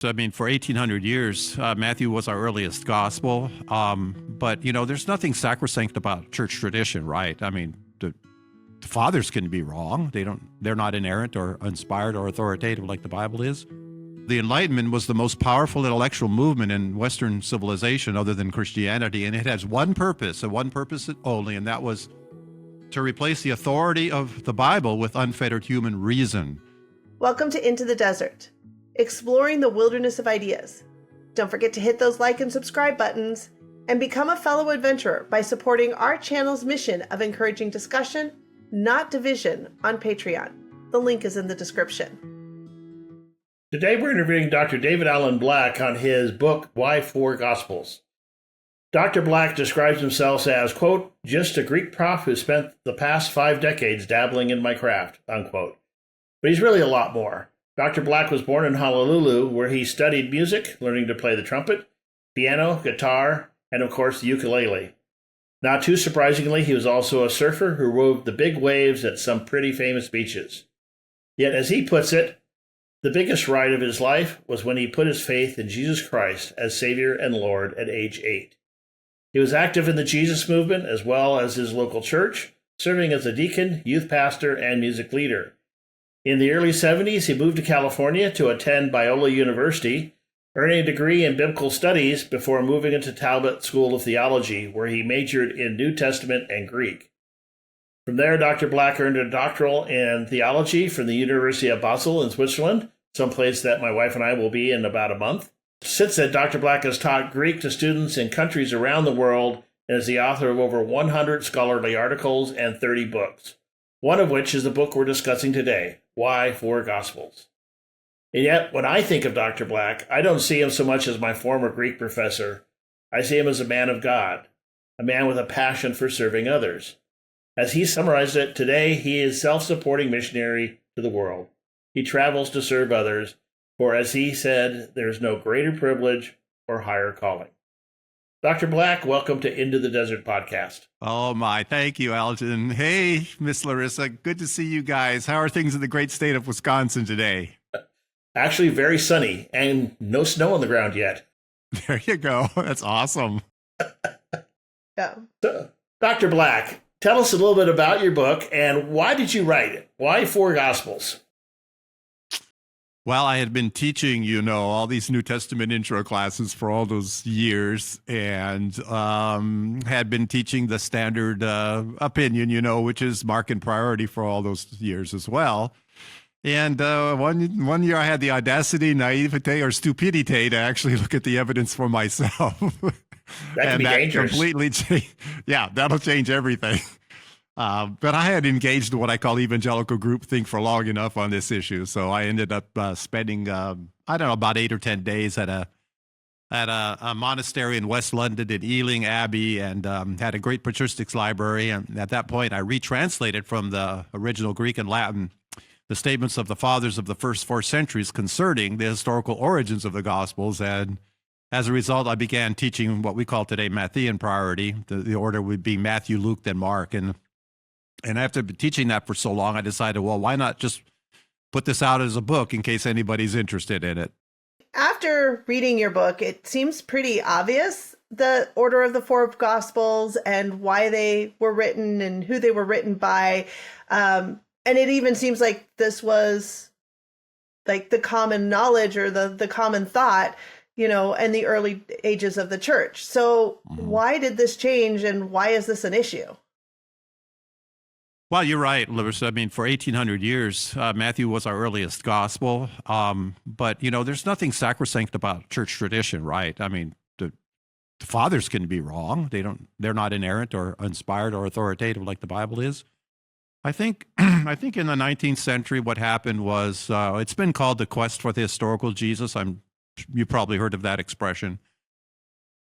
So, I mean, for 1800 years, Matthew was our earliest gospel. But, there's nothing sacrosanct about church tradition, right? I mean, the fathers can be wrong. They're not inerrant or inspired or authoritative like the Bible is. The Enlightenment was the most powerful intellectual movement in Western civilization other than Christianity. And it has one purpose and one purpose only, and that was to replace the authority of the Bible with unfettered human reason. Welcome to Into the Desert, exploring the wilderness of ideas. Don't forget to hit those like and subscribe buttons and become a fellow adventurer by supporting our channel's mission of encouraging discussion, not division, on Patreon. The link is in the description. Today we're interviewing Dr. David Allen Black on his book, Why Four Gospels. Dr. Black describes himself as, quote, just a Greek prof who spent the past 5 decades dabbling in my craft, unquote. But he's really a lot more. Dr. Black was born in Honolulu, where he studied music, learning to play the trumpet, piano, guitar, and of course the ukulele. Not too surprisingly, he was also a surfer who rode the big waves at some pretty famous beaches. Yet, as he puts it, the biggest ride of his life was when he put his faith in Jesus Christ as Savior and Lord at age 8. He was active in the Jesus movement as well as his local church, serving as a deacon, youth pastor, and music leader. In the early 70s, he moved to California to attend Biola University, earning a degree in biblical studies before moving into Talbot School of Theology, where he majored in New Testament and Greek. From there, Dr. Black earned a doctoral in theology from the University of Basel in Switzerland, someplace that my wife and I will be in about a month. Since then, Dr. Black has taught Greek to students in countries around the world and is the author of over 100 scholarly articles and 30 books, one of which is the book we're discussing today, Why Four Gospels. And yet, when I think of Dr. Black, I don't see him so much as my former Greek professor. I see him as a man of God, a man with a passion for serving others. As he summarized it, today he is self-supporting missionary to the world. He travels to serve others, for as he said, there's no greater privilege or higher calling. Dr. Black, welcome to Into the Desert podcast. Oh, my. Thank you, Alton. Hey, Miss Larissa. Good to see you guys. How are things in the great state of Wisconsin today? Actually, very sunny and no snow on the ground yet. There you go. That's awesome. Yeah. So, Dr. Black, tell us a little bit about your book and why did you write it? Why Four Gospels? Well, I had been teaching, all these New Testament intro classes for all those years and had been teaching the standard opinion, which is mark and priority for all those years as well. And one year I had the audacity, naivete, or stupidity to actually look at the evidence for myself. That can be dangerous. That'll change everything. But I had engaged what I call evangelical groupthink for long enough on this issue. So I ended up spending, about 8 or 10 days at a monastery in West London in Ealing Abbey and had a great patristics library. And at that point, I retranslated from the original Greek and Latin the statements of the fathers of the first 4 centuries concerning the historical origins of the Gospels. And as a result, I began teaching what we call today Matthean priority. The order would be Matthew, Luke, then Mark. And after teaching that for so long, I decided, well, why not just put this out as a book in case anybody's interested in it? After reading your book, it seems pretty obvious, the order of the 4 Gospels and why they were written and who they were written by. And it even seems like this was like the common knowledge or the common thought, in the early ages of the church. So why did this change and why is this an issue? Well, you're right, Larissa. I mean, for 1800 years, Matthew was our earliest gospel. But, there's nothing sacrosanct about church tradition, right? I mean, the fathers can be wrong. They're not inerrant or inspired or authoritative like the Bible is. I think in the 19th century, what happened was it's been called the quest for the historical Jesus. You probably heard of that expression.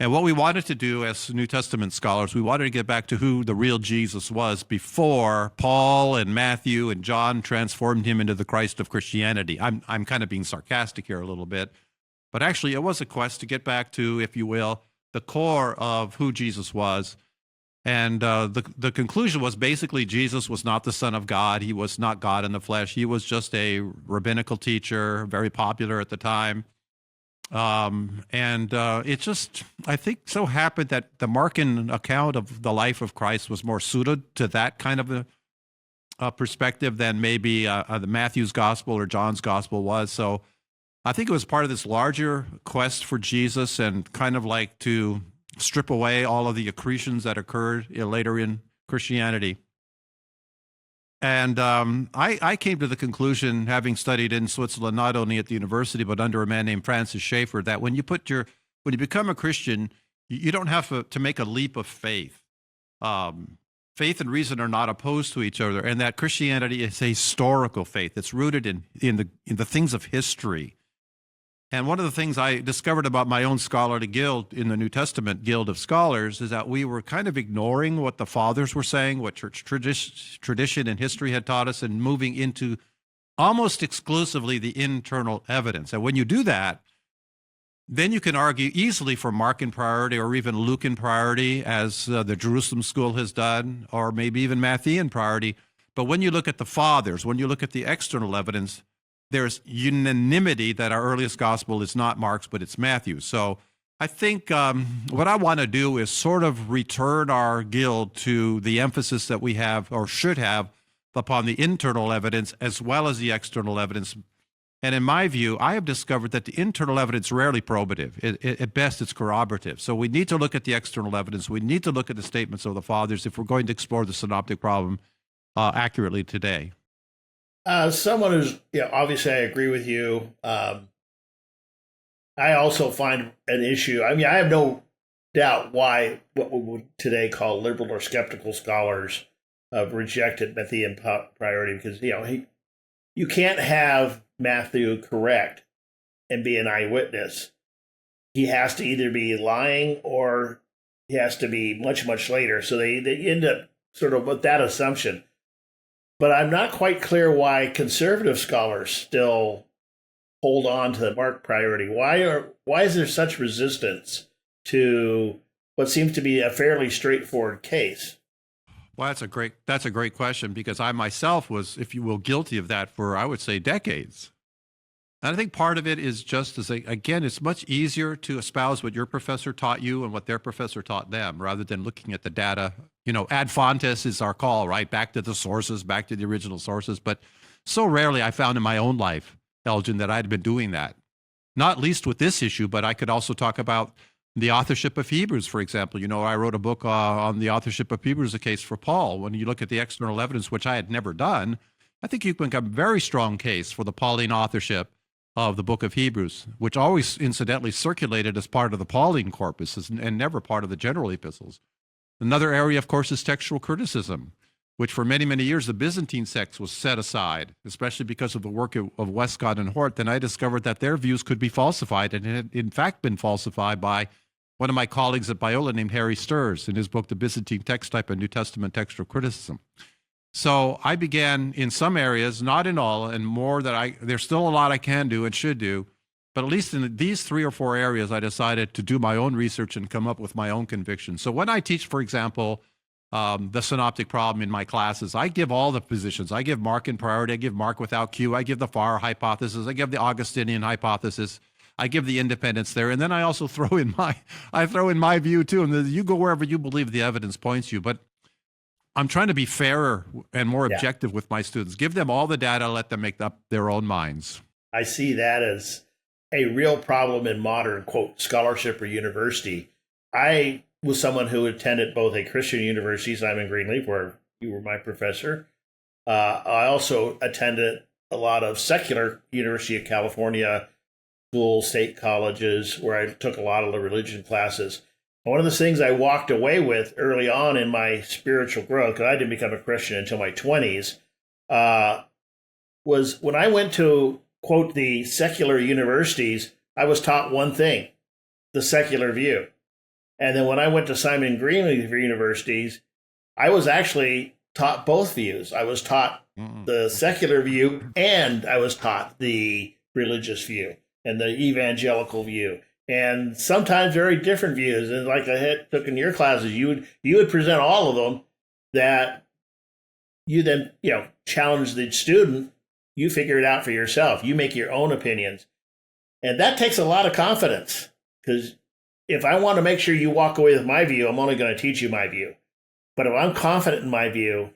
And what we wanted to do as New Testament scholars, we wanted to get back to who the real Jesus was before Paul and Matthew and John transformed him into the Christ of Christianity. I'm kind of being sarcastic here a little bit, but actually it was a quest to get back to, if you will, the core of who Jesus was. And the conclusion was basically Jesus was not the Son of God. He was not God in the flesh. He was just a rabbinical teacher, very popular at the time. And it just, I think, so happened that the Markan account of the life of Christ was more suited to that kind of a perspective than maybe the Matthew's gospel or John's gospel was. So I think it was part of this larger quest for Jesus and kind of like to strip away all of the accretions that occurred later in Christianity. And I came to the conclusion, having studied in Switzerland, not only at the university, but under a man named Francis Schaeffer, that when you become a Christian, you don't have to make a leap of faith. Faith and reason are not opposed to each other, and that Christianity is a historical faith. It's rooted in the things of history. And one of the things I discovered about my own scholarly guild in the New Testament Guild of Scholars is that we were kind of ignoring what the fathers were saying, what church tradition and history had taught us, and moving into almost exclusively the internal evidence. And when you do that, then you can argue easily for Markan priority or even Lucan priority, as the Jerusalem school has done, or maybe even Matthean priority. But when you look at the fathers, when you look at the external evidence, there's unanimity that our earliest gospel is not Mark's, but it's Matthew's. So I think what I want to do is sort of return our guild to the emphasis that we have or should have upon the internal evidence as well as the external evidence. And in my view, I have discovered that the internal evidence rarely probative. At best, it's corroborative. So we need to look at the external evidence. We need to look at the statements of the fathers if we're going to explore the synoptic problem accurately today. Someone who's, obviously I agree with you. I also find an issue. I mean, I have no doubt why what we would today call liberal or skeptical scholars have rejected Matthean priority, because, you can't have Matthew correct and be an eyewitness. He has to either be lying or he has to be much, much later. So they end up sort of with that assumption. But I'm not quite clear why conservative scholars still hold on to the Mark priority. Why is there such resistance to what seems to be a fairly straightforward case? Well, that's a great question, because I myself was, if you will, guilty of that for, I would say, decades. And I think part of it is just as, again, it's much easier to espouse what your professor taught you and what their professor taught them, rather than looking at the data. Ad fontes is our call, right? Back to the sources, back to the original sources. But so rarely I found in my own life, Elgin, that I'd been doing that. Not least with this issue, but I could also talk about the authorship of Hebrews, for example. I wrote a book on the authorship of Hebrews, a case for Paul. When you look at the external evidence, which I had never done, I think you can make a very strong case for the Pauline authorship of the book of Hebrews, which always incidentally circulated as part of the Pauline corpus and never part of the general epistles. Another area, of course, is textual criticism, which for many, many years the Byzantine sects was set aside, especially because of the work of Westcott and Hort. Then I discovered that their views could be falsified, and it had in fact been falsified by one of my colleagues at Biola named Harry Sturz in his book, The Byzantine Text Type and New Testament Textual Criticism. So I began in some areas, not in all, and more that there's still a lot I can do and should do, but at least in these 3 or 4 areas, I decided to do my own research and come up with my own convictions. So when I teach, for example, the synoptic problem in my classes, I give all the positions. I give Mark in priority. I give Mark without Q. I give the Farr hypothesis. I give the Augustinian hypothesis. I give the independence there, and then I also throw in my view too. And you go wherever you believe the evidence points you. But I'm trying to be fairer and more objective with my students. Give them all the data, let them make up their own minds. I see that as a real problem in modern, quote, scholarship or university. I was someone who attended both a Christian university, Simon Greenleaf, where you were my professor. I also attended a lot of secular University of California schools, state colleges, where I took a lot of the religion classes. One of the things I walked away with early on in my spiritual growth, because I didn't become a Christian until my 20s, was when I went to, quote, the secular universities, I was taught one thing, the secular view. And then when I went to Simon Greenleaf universities, I was actually taught both views. I was taught the secular view, and I was taught the religious view and the evangelical view. And sometimes very different views. And like I took in your classes, you would present all of them, that you then, challenge the student. You figure it out for yourself. You make your own opinions. And that takes a lot of confidence, because if I want to make sure you walk away with my view, I'm only going to teach you my view. But if I'm confident in my view,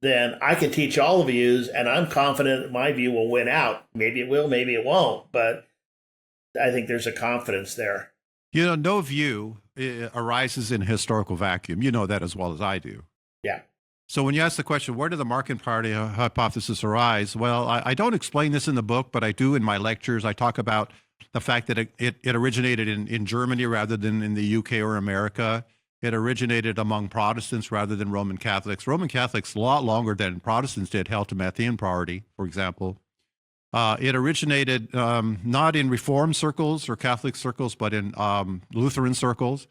then I can teach all the views, and I'm confident that my view will win out. Maybe it will, maybe it won't, but I think there's a confidence there. No view arises in a historical vacuum. You know that as well as I do. Yeah. So when you ask the question, where did the Markan party hypothesis arise? Well, I don't explain this in the book, but I do in my lectures. I talk about the fact that it originated in Germany rather than in the UK or America. It originated among Protestants rather than Roman Catholics. Roman Catholics, a lot longer than Protestants did, held to Matthean priority, for example. It originated not in Reformed circles or Catholic circles, but in Lutheran circles.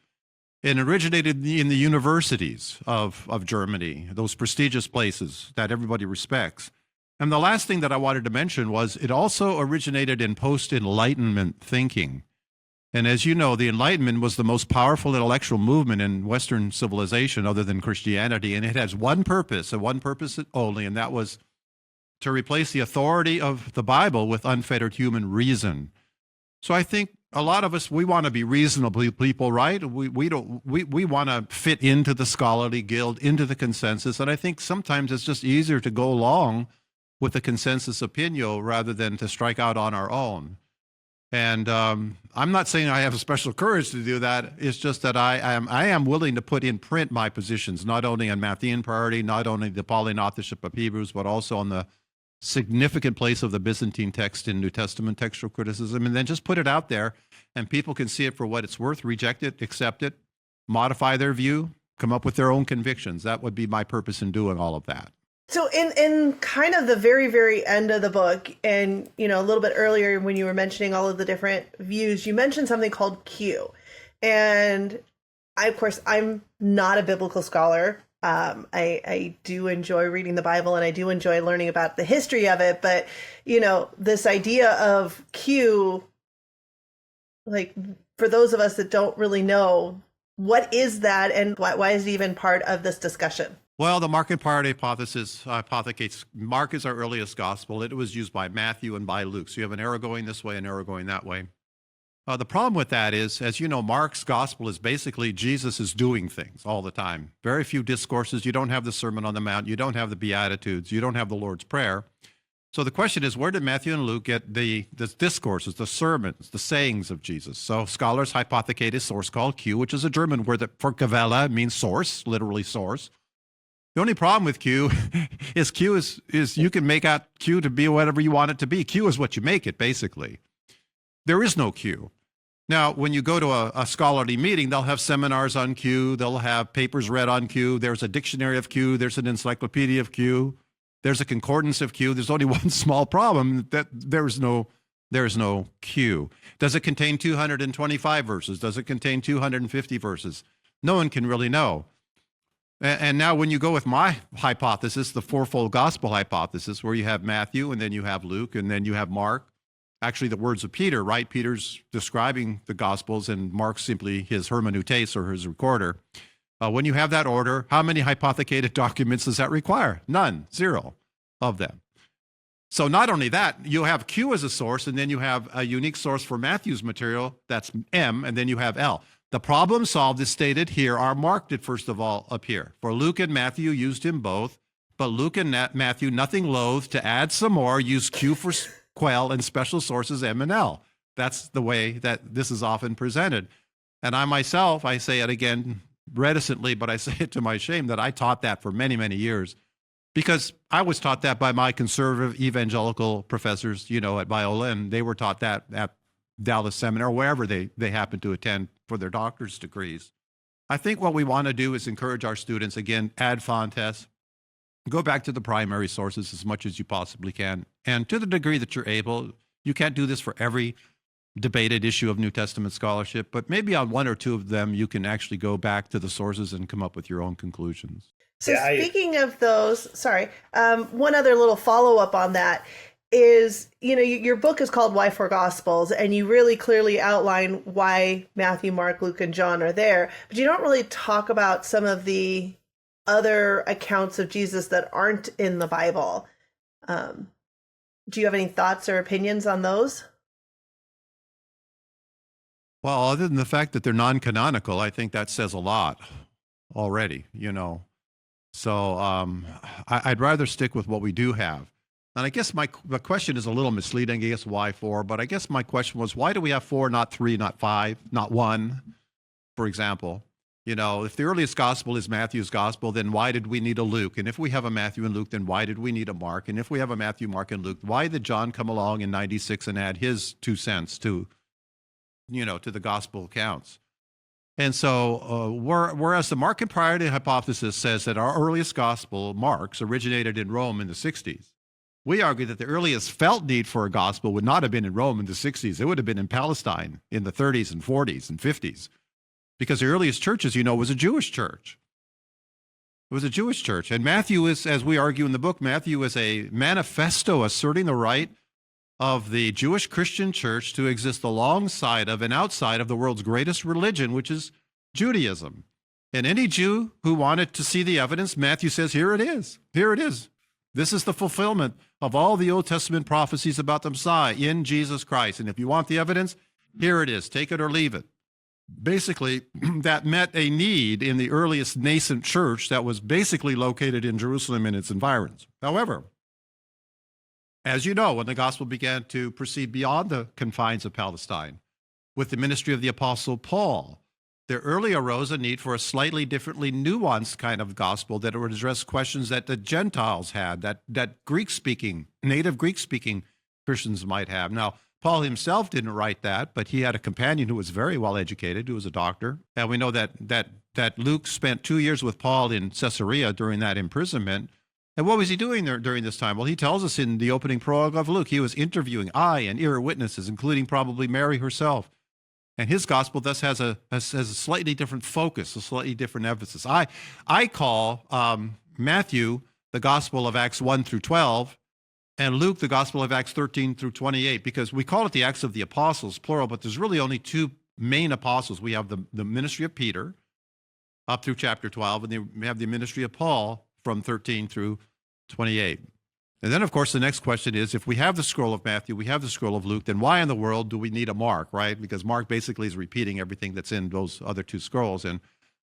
It originated in the universities of Germany, those prestigious places that everybody respects. And the last thing that I wanted to mention was it also originated in post-Enlightenment thinking. And as you know, the Enlightenment was the most powerful intellectual movement in Western civilization other than Christianity. And it has one purpose, and one purpose only, and that was to replace the authority of the Bible with unfettered human reason. So I think a lot of us, we want to be reasonable people, right? We want to fit into the scholarly guild, into the consensus. And I think sometimes it's just easier to go along with the consensus opinion rather than to strike out on our own. And I'm not saying I have a special courage to do that. It's just that I am willing to put in print my positions, not only on Matthean priority, not only the Pauline authorship of Hebrews, but also on the significant place of the Byzantine text in New Testament textual criticism, and then just put it out there, and people can see it for what it's worth, reject it, accept it, modify their view, come up with their own convictions. That would be my purpose in doing all of that. So in kind of the very, very end of the book, and, a little bit earlier when you were mentioning all of the different views, you mentioned something called Q. And of course, I'm not a biblical scholar. I do enjoy reading the Bible, and I do enjoy learning about the history of it. But, this idea of Q, like, for those of us that don't really know, what is that, and why is it even part of this discussion? Well, the Markan party hypothesis hypothecates Mark is our earliest gospel. It was used by Matthew and by Luke. So you have an arrow going this way, an arrow going that way. The problem with that is, as you know, Mark's gospel is basically Jesus is doing things all the time. Very few discourses. You don't have the Sermon on the Mount. You don't have the Beatitudes. You don't have the Lord's Prayer. So the question is, where did Matthew and Luke get the discourses, the sermons, the sayings of Jesus? So scholars hypothecate a source called Q, which is a German word that for Quelle means source, literally source. The only problem with Q is you can make out Q to be whatever you want it to be. Q is what you make it, basically. There is no Q. Now, when you go to a scholarly meeting, they'll have seminars on Q. They'll have papers read on Q. There's a dictionary of Q. There's an encyclopedia of Q. There's a concordance of Q. There's only one small problem, that there's no Q. Does it contain 225 verses? Does it contain 250 verses? No one can really know. And now when you go with my hypothesis, the fourfold gospel hypothesis, where you have Matthew, and then you have Luke, and then you have Mark, actually the words of Peter, right? Peter's describing the Gospels, and Mark's simply his hermeneutes, or his recorder. When you have that order, how many hypothecated documents does that require? None, zero of them. So not only that, you have Q as a source, and then you have a unique source for Matthew's material, that's M, and then you have L. The problem solved is stated here, are marked it first of all up here. For Luke and Matthew used him both, but Luke and Matthew, nothing loath to add some more, use Q for Quell and special sources M and L. That's the way that this is often presented. And I myself, I say it again reticently, but I say it to my shame, that I taught that for many, many years, because I was taught that by my conservative evangelical professors, at Biola, and they were taught that at Dallas Seminary, or wherever they happened to attend for their doctor's degrees. I think what we want to do is encourage our students, again, ad fontes, go back to the primary sources as much as you possibly can. And to the degree that you're able, you can't do this for every debated issue of New Testament scholarship, but maybe on one or two of them, you can actually go back to the sources and come up with your own conclusions. So speaking of those, one other little follow-up on that is, your book is called Why Four Gospels, and you really clearly outline why Matthew, Mark, Luke, and John are there, but you don't really talk about some of the other accounts of Jesus that aren't in the Bible. Do you have any thoughts or opinions on those? Well, other than the fact that they're non-canonical, I think that says a lot already, you know. So I'd rather stick with what we do have. And I guess the question is a little misleading. I guess why four? But I guess my question was, why do we have four, not three, not five, not one, for example? You know, if the earliest gospel is Matthew's gospel, then why did we need a Luke? And if we have a Matthew and Luke, then why did we need a Mark? And if we have a Matthew, Mark, and Luke, why did John come along in 96 and add his 2 cents to, you know, to the gospel accounts? And so, whereas the Markan priority hypothesis says that our earliest gospel, Mark's, originated in Rome in the 60s, we argue that the earliest felt need for a gospel would not have been in Rome in the 60s. It would have been in Palestine in the 30s and 40s and 50s, because the earliest church, as you know, was a Jewish church. It was a Jewish church. And Matthew is, as we argue in the book, Matthew is a manifesto asserting the right of the Jewish Christian church to exist alongside of and outside of the world's greatest religion, which is Judaism. And any Jew who wanted to see the evidence, Matthew says, here it is. Here it is. This is the fulfillment of all the Old Testament prophecies about the Messiah in Jesus Christ. And if you want the evidence, here it is. Take it or leave it. Basically, that met a need in the earliest nascent church that was basically located in Jerusalem and its environs. However, as you know, when the gospel began to proceed beyond the confines of Palestine, with the ministry of the Apostle Paul, there early arose a need for a slightly differently nuanced kind of gospel that would address questions that the Gentiles had, that Greek-speaking, native Greek-speaking Christians might have. Now, Paul himself didn't write that, but he had a companion who was very well educated, who was a doctor. And we know that Luke spent 2 years with Paul in Caesarea during that imprisonment. And what was he doing there during this time? Well, he tells us in the opening prologue of Luke, he was interviewing eye and ear witnesses, including probably Mary herself. And his gospel thus has a slightly different focus, a slightly different emphasis. I call Matthew the gospel of Acts 1 through 12, and Luke the gospel of Acts 13 through 28, because we call it the Acts of the Apostles, plural, but there's really only two main apostles. We have the ministry of Peter up through chapter 12, and then we have the ministry of Paul from 13 through 28. And then, of course, the next question is, if we have the scroll of Matthew, we have the scroll of Luke, then why in the world do we need a Mark, right? Because Mark basically is repeating everything that's in those other two scrolls. And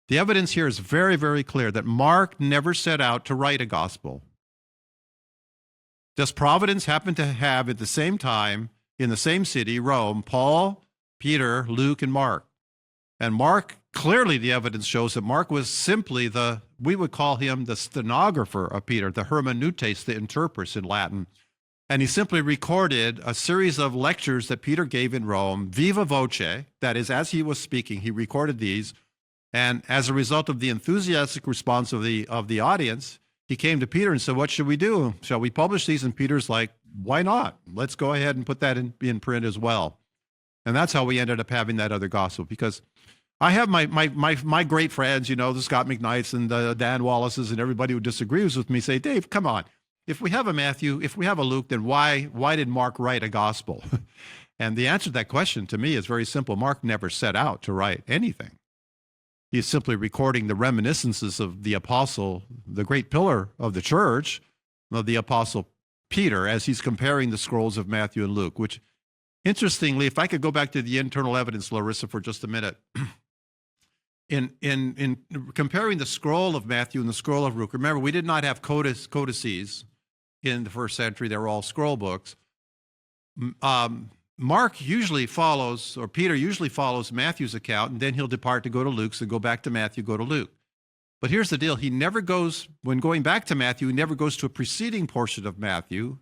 the evidence here is very, very clear that Mark never set out to write a gospel. Does Providence happen to have at the same time, in the same city, Rome, Paul, Peter, Luke, and Mark? And Mark, clearly the evidence shows that Mark was simply we would call him the stenographer of Peter, the hermeneutes, the interpreters in Latin. And he simply recorded a series of lectures that Peter gave in Rome, viva voce, that is, as he was speaking, he recorded these. And as a result of the enthusiastic response of the audience, he came to Peter and said, what should we do? Shall we publish these? And Peter's like, why not? Let's go ahead and put that in print as well. And that's how we ended up having that other gospel, because I have my great friends, you know, the Scott McKnights and the Dan Wallaces and everybody who disagrees with me say, Dave, come on. If we have a Matthew, if we have a Luke, then why did Mark write a gospel? And the answer to that question to me is very simple. Mark never set out to write anything. He's simply recording the reminiscences of the apostle, the great pillar of the church, of the apostle Peter, as he's comparing the scrolls of Matthew and Luke, which, interestingly, if I could go back to the internal evidence, Larissa, for just a minute, in comparing the scroll of Matthew and the scroll of Luke, remember, we did not have codices in the first century. They were all scroll books. Mark usually follows, or Peter usually follows Matthew's account, and then he'll depart to go to Luke's and go back to Matthew, go to Luke. But here's the deal. He never goes, when going back to Matthew, he never goes to a preceding portion of Matthew.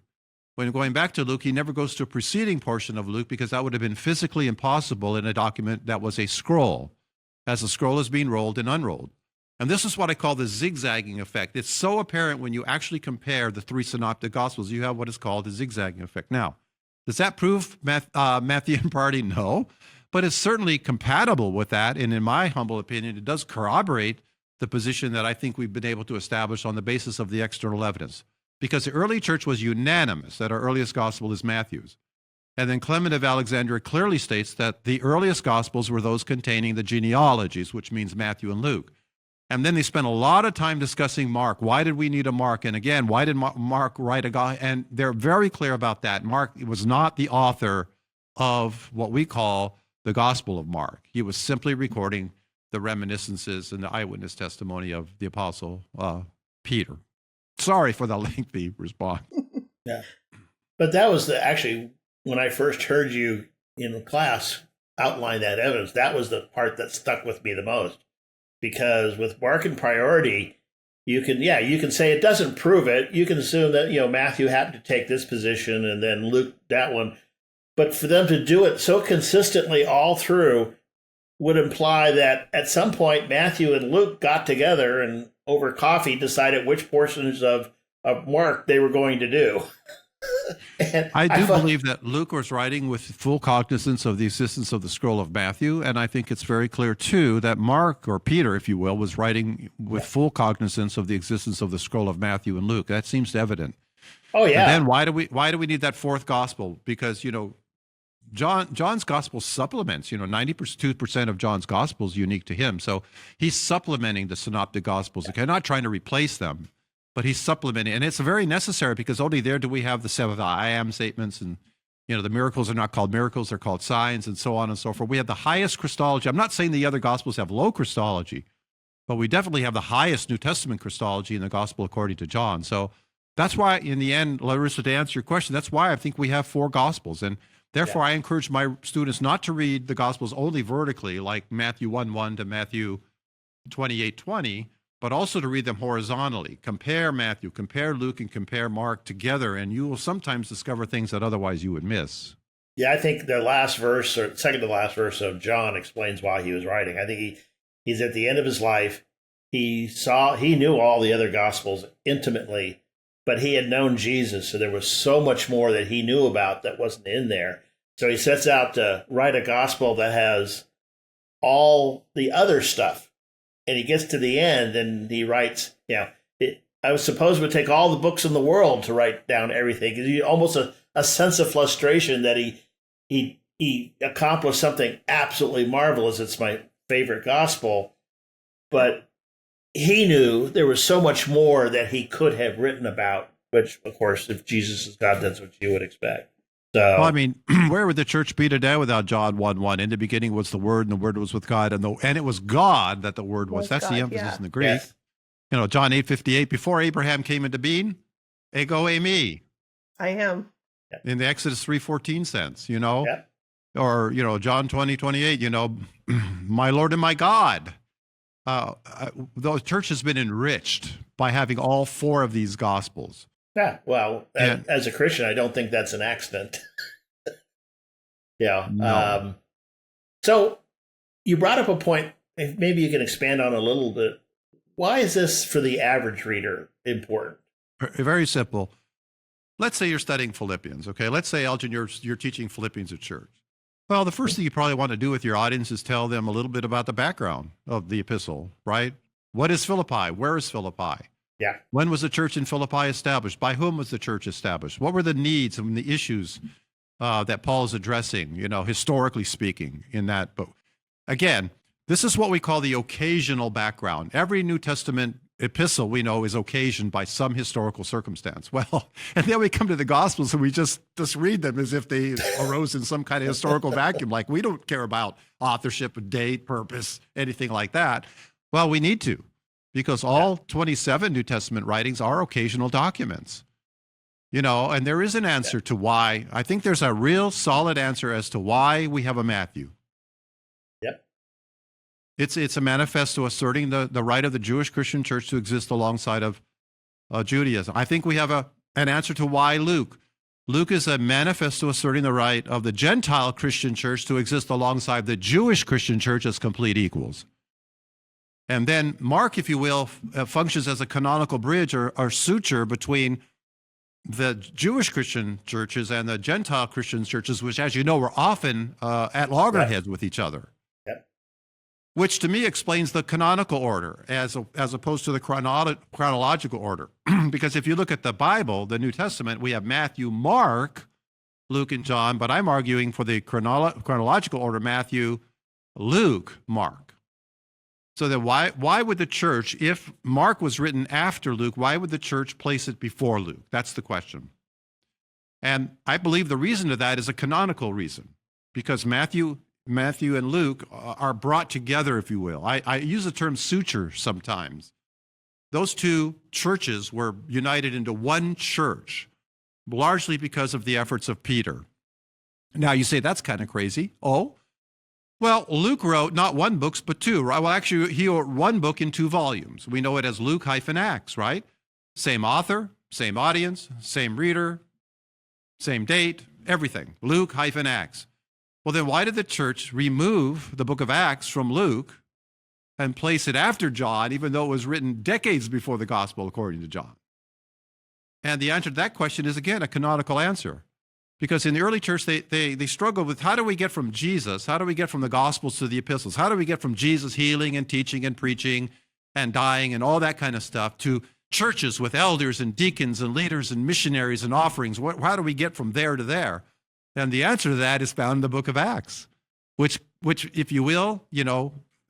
When going back to Luke, he never goes to a preceding portion of Luke, because that would have been physically impossible in a document that was a scroll, as the scroll is being rolled and unrolled. And this is what I call the zigzagging effect. It's so apparent when you actually compare the three synoptic gospels. You have what is called the zigzagging effect. Now, does that prove Matthean priority? No, but it's certainly compatible with that. And in my humble opinion, it does corroborate the position that I think we've been able to establish on the basis of the external evidence. Because the early church was unanimous that our earliest gospel is Matthew's. And then Clement of Alexandria clearly states that the earliest gospels were those containing the genealogies, which means Matthew and Luke. And then they spent a lot of time discussing Mark. Why did we need a Mark? And again, why did Mark write a gospel? And they're very clear about that. Mark was not the author of what we call the Gospel of Mark. He was simply recording the reminiscences and the eyewitness testimony of the Apostle Peter. Sorry for the lengthy response. Yeah. But that was actually, when I first heard you in class outline that evidence, that was the part that stuck with me the most. Because with Mark in priority, you can say it doesn't prove it. You can assume that, Matthew happened to take this position and then Luke that one. But for them to do it so consistently all through would imply that at some point Matthew and Luke got together and over coffee decided which portions of Mark they were going to do. I believe that Luke was writing with full cognizance of the existence of the scroll of Matthew, and I think it's very clear, too, that Mark, or Peter, if you will, was writing with full cognizance of the existence of the scroll of Matthew and Luke. That seems evident. Oh, yeah. And then why do we need that fourth gospel? Because, John's gospel supplements, 92% of John's gospel is unique to him. So he's supplementing the synoptic gospels. Okay, not trying to replace them, but he's supplementing. And it's very necessary because only there do we have the 7 I am statements. And, the miracles are not called miracles, they're called signs, and so on and so forth. We have the highest Christology. I'm not saying the other gospels have low Christology, but we definitely have the highest New Testament Christology in the gospel according to John. So that's why, in the end, Larissa, to answer your question, that's why I think we have 4 gospels. And therefore, I encourage my students not to read the Gospels only vertically, like Matthew 1:1 to Matthew 28:20, but also to read them horizontally. Compare Matthew, compare Luke, and compare Mark together, and you will sometimes discover things that otherwise you would miss. Yeah, I think the last verse, or second to last verse of John explains why he was writing. I think he's at the end of his life. He knew all the other Gospels intimately, but he had known Jesus, so there was so much more that he knew about that wasn't in there. So he sets out to write a gospel that has all the other stuff. And he gets to the end and he writes, I was supposed it would take all the books in the world to write down everything. It's almost a sense of frustration that he accomplished something absolutely marvelous. It's my favorite gospel. But he knew there was so much more that he could have written about, which, of course, if Jesus is God, that's what you would expect. So, well, where would the church be today without John 1:1? In the beginning was the Word, and the Word was with God, and it was God that the Word was. That's God, the emphasis in the Greek. Yes. John 8:58, before Abraham came into being, ego eimi. I am. In the Exodus 3:14 sense, Yep. Or, John 20:28, my Lord and my God. The church has been enriched by having all 4 of these gospels. Yeah, well, as a Christian, I don't think that's an accident. No. So you brought up a point, maybe you can expand on a little bit. Why is this for the average reader important? Very simple. Let's say you're studying Philippians, okay? Let's say, Elgin, you're teaching Philippians at church. Well, the first thing you probably want to do with your audience is tell them a little bit about the background of the epistle, right? What is Philippi? Where is Philippi? Yeah. When was the church in Philippi established? By whom was the church established? What were the needs and the issues that Paul is addressing, historically speaking, in that book? Again, this is what we call the occasional background. Every New Testament epistle we know is occasioned by some historical circumstance. Well, and then we come to the Gospels and we just read them as if they arose in some kind of historical vacuum. Like, we don't care about authorship, date, purpose, anything like that. Well, we need to, because all 27 New Testament writings are occasional documents. And there is an answer to why. I think there's a real solid answer as to why we have a Matthew. Yep. It's a manifesto asserting the right of the Jewish Christian church to exist alongside of Judaism. I think we have an answer to why Luke. Luke is a manifesto asserting the right of the Gentile Christian church to exist alongside the Jewish Christian church as complete equals. And then Mark, if you will, functions as a canonical bridge or suture between the Jewish Christian churches and the Gentile Christian churches, which, as you know, were often at loggerheads with each other. Yep. Which to me explains the canonical order as opposed to the chronological order. Because if you look at the Bible, the New Testament, we have Matthew, Mark, Luke, and John, but I'm arguing for the chronological order, Matthew, Luke, Mark. So then why would the church, if Mark was written after Luke, why would the church place it before Luke? That's the question. And I believe the reason to that is a canonical reason, because Matthew Matthew and Luke are brought together, if you will. I use the term suture sometimes. Those two churches were united into one church, largely because of the efforts of Peter. Now you say that's kind of crazy. Oh, well, Luke wrote not one book, but two. Well, actually, he wrote one book in 2 volumes. We know it as Luke-Acts, right? Same author, same audience, same reader, same date, everything. Luke-Acts. Well, then why did the church remove the book of Acts from Luke and place it after John, even though it was written decades before the gospel according to John? And the answer to that question is, again, a canonical answer. Because in the early church, they struggled with, how do we get from Jesus, how do we get from the Gospels to the epistles? How do we get from Jesus healing and teaching and preaching and dying and all that kind of stuff to churches with elders and deacons and leaders and missionaries and offerings? How do we get from there to there? And the answer to that is found in the book of Acts, which, if you will,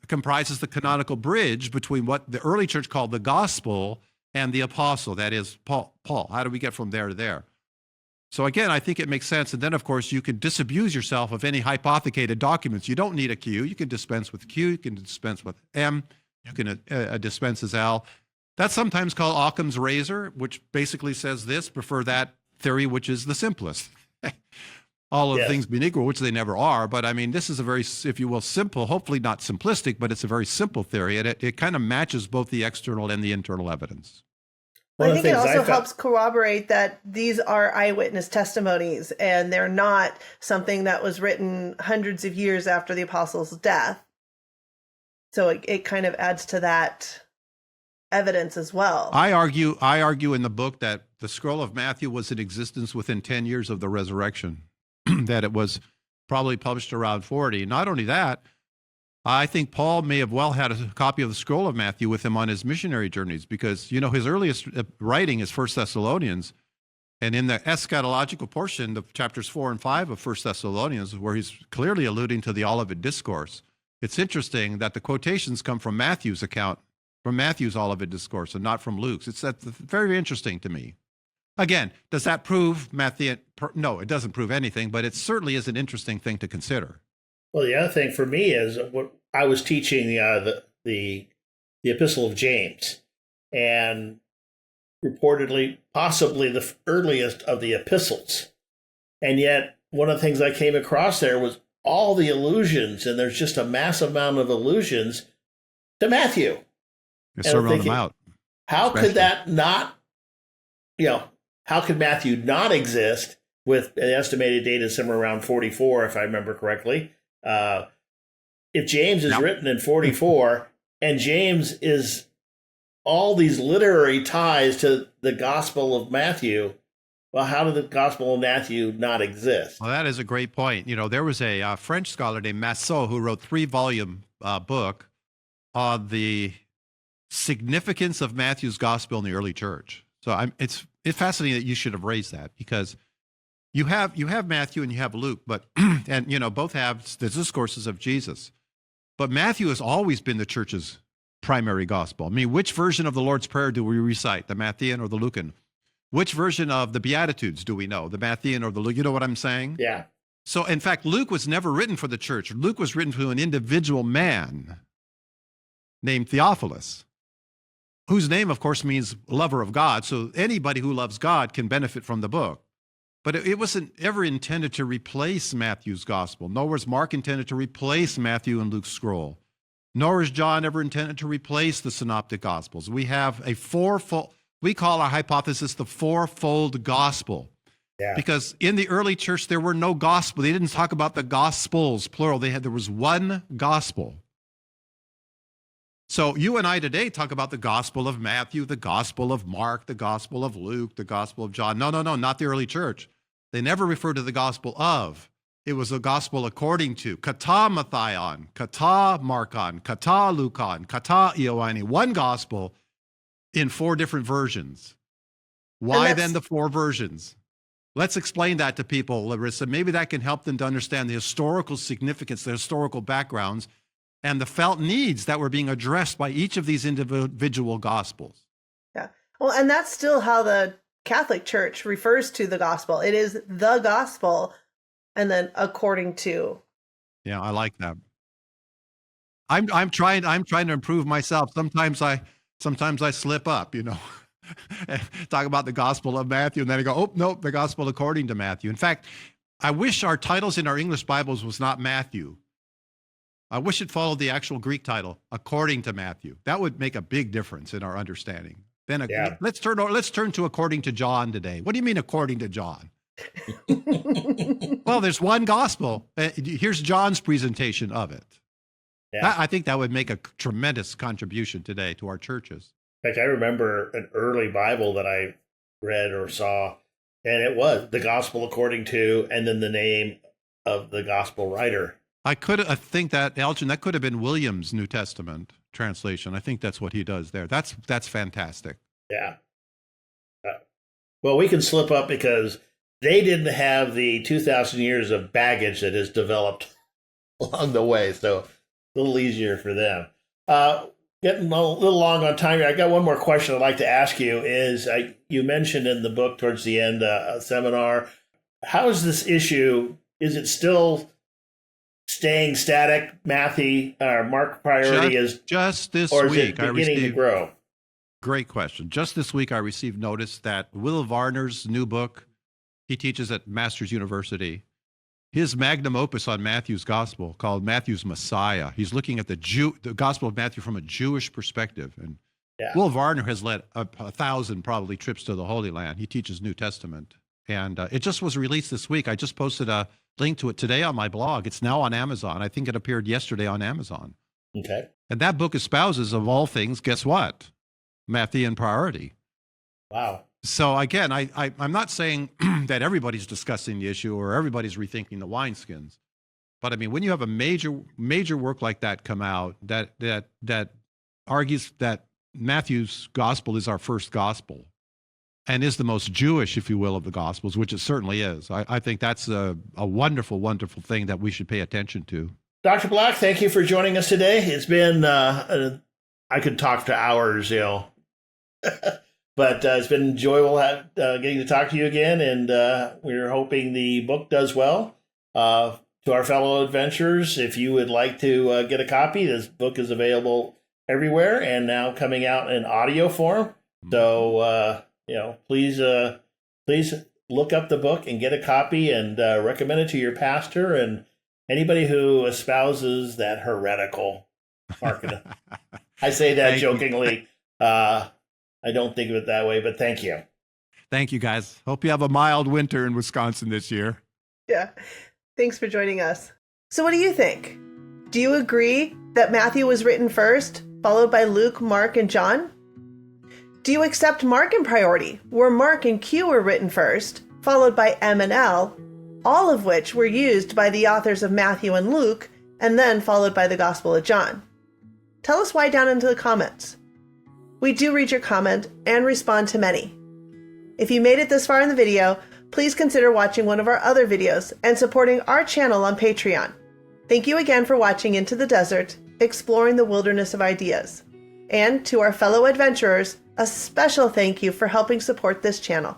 comprises the canonical bridge between what the early church called the gospel and the apostle, that is Paul. How do we get from there to there? So again, I think it makes sense. And then, of course, you can disabuse yourself of any hypothecated documents. You don't need a Q. You can dispense with Q. You can dispense with M. You can dispense as L. That's sometimes called Occam's razor, which basically says this: prefer that theory, which is the simplest. All of things being equal, which they never are. But I mean, this is a very, if you will, simple, hopefully not simplistic, but it's a very simple theory. And it kind of matches both the external and the internal evidence. I think it also helps corroborate that these are eyewitness testimonies and they're not something that was written hundreds of years after the apostles' death. So it kind of adds to that evidence as well. I argue in the book that the scroll of Matthew was in existence within 10 years of the resurrection, that it was probably published around 40. Not only that, I think Paul may have well had a copy of the scroll of Matthew with him on his missionary journeys, because, his earliest writing is 1 Thessalonians. And in the eschatological portion, the chapters 4 and 5 of 1 Thessalonians, where he's clearly alluding to the Olivet Discourse, it's interesting that the quotations come from Matthew's account, from Matthew's Olivet Discourse, and not from Luke's. That's very interesting to me. Again, does that prove Matthew? No, it doesn't prove anything, but it certainly is an interesting thing to consider. Well, the other thing for me is what I was teaching the Epistle of James, and reportedly, possibly the earliest of the epistles. And yet, one of the things I came across there was all the allusions, and there's just a massive amount of allusions to Matthew. The Sermon on the Mount. How could that not, how could Matthew not exist with an estimated date of somewhere around 44, if I remember correctly? If James is written in 44, and James is all these literary ties to the Gospel of Matthew, well, how did the Gospel of Matthew not exist? Well, that is a great point. There was a French scholar named Massot who wrote a 3-volume book on the significance of Matthew's Gospel in the early church. So it's fascinating that you should have raised that, because you have Matthew and you have Luke, but and both have the discourses of Jesus. But Matthew has always been the church's primary gospel. I mean, which version of the Lord's Prayer do we recite, the Matthean or the Lucan? Which version of the Beatitudes do we know, the Matthean or the Lucan? You know what I'm saying? Yeah. So, in fact, Luke was never written for the church. Luke was written to an individual man named Theophilus, whose name, of course, means lover of God. So anybody who loves God can benefit from the book. But it wasn't ever intended to replace Matthew's gospel. Nor was Mark intended to replace Matthew and Luke's scroll. Nor is John ever intended to replace the synoptic gospels. We have we call our hypothesis the fourfold gospel. Yeah. Because in the early church, there were no gospel. They didn't talk about the gospels, plural. There was one gospel. So you and I today talk about the Gospel of Matthew, the Gospel of Mark, the Gospel of Luke, the Gospel of John. No, not the early church. They never referred to the Gospel of. It was the Gospel according to. Kata Matthaion, kata Markon, kata Lukon, kata Ioanni. One Gospel in 4 different versions. Why then the 4 versions? Let's explain that to people, Larissa. Maybe that can help them to understand the historical significance, the historical backgrounds, and the felt needs that were being addressed by each of these individual gospels. Yeah. Well, and that's still how the Catholic Church refers to the gospel. It is the gospel, and then according to. Yeah, I like that. I'm trying to improve myself. Sometimes I slip up, Talk about the Gospel of Matthew, and then I go, oh no, the Gospel according to Matthew. In fact, I wish our titles in our English Bibles was not Matthew. I wish it followed the actual Greek title, according to Matthew. That would make a big difference in our understanding. Then Yeah. let's turn to according to John today. What do you mean according to John? Well, there's one gospel. Here's John's presentation of it. Yeah. I think that would make a tremendous contribution today to our churches. In fact, I remember an early Bible that I read or saw, and it was the Gospel according to, and then the name of the Gospel writer. I think that, Elgin, that could have been William's New Testament translation. I think that's what he does there. That's fantastic. Yeah. Well, we can slip up because they didn't have the 2,000 years of baggage that has developed along the way, so a little easier for them. Getting a little long on time here. I got one more question I'd like to ask you. You mentioned in the book towards the end a seminar. How is this issue? Is it still staying static, Matthew, or Mark priority just this or is week it beginning to grow? Great question. Just this week, I received notice that Will Varner's new book, he teaches at Masters University, his magnum opus on Matthew's gospel called Matthew's Messiah. He's looking at the Gospel of Matthew from a Jewish perspective. And Yeah. Will Varner has led 1,000 probably trips to the Holy Land. He teaches New Testament. And it just was released this week. I just posted a link to it today on my blog. It's now on Amazon. I think it appeared yesterday on Amazon. Okay. And that book espouses, of all things, guess what? Matthean priority. Wow. So again, I'm not saying that everybody's discussing the issue or everybody's rethinking the wineskins, but I mean, when you have a major work like that come out that argues that Matthew's gospel is our first gospel and is the most Jewish, if you will, of the gospels, which it certainly is, I think that's a wonderful, wonderful thing that we should pay attention to. Dr. Black, thank you for joining us today. It's been, I could talk for hours, but it's been enjoyable getting to talk to you again, and we're hoping the book does well. To our fellow adventurers, if you would like to get a copy, this book is available everywhere and now coming out in audio form. So, please look up the book and get a copy and recommend it to your pastor and anybody who espouses that heretical marketing. I say that jokingly. I don't think of it that way, but thank you. Thank you, guys. Hope you have a mild winter in Wisconsin this year. Yeah. Thanks for joining us. So what do you think? Do you agree that Matthew was written first, followed by Luke, Mark, and John? Do you accept Mark in priority, where Mark and Q were written first, followed by M and L, all of which were used by the authors of Matthew and Luke, and then followed by the Gospel of John? Tell us why down into the comments. We do read your comment and respond to many. If you made it this far in the video, please consider watching one of our other videos and supporting our channel on Patreon. Thank you again for watching Into the Desert, exploring the wilderness of ideas. And to our fellow adventurers, a special thank you for helping support this channel.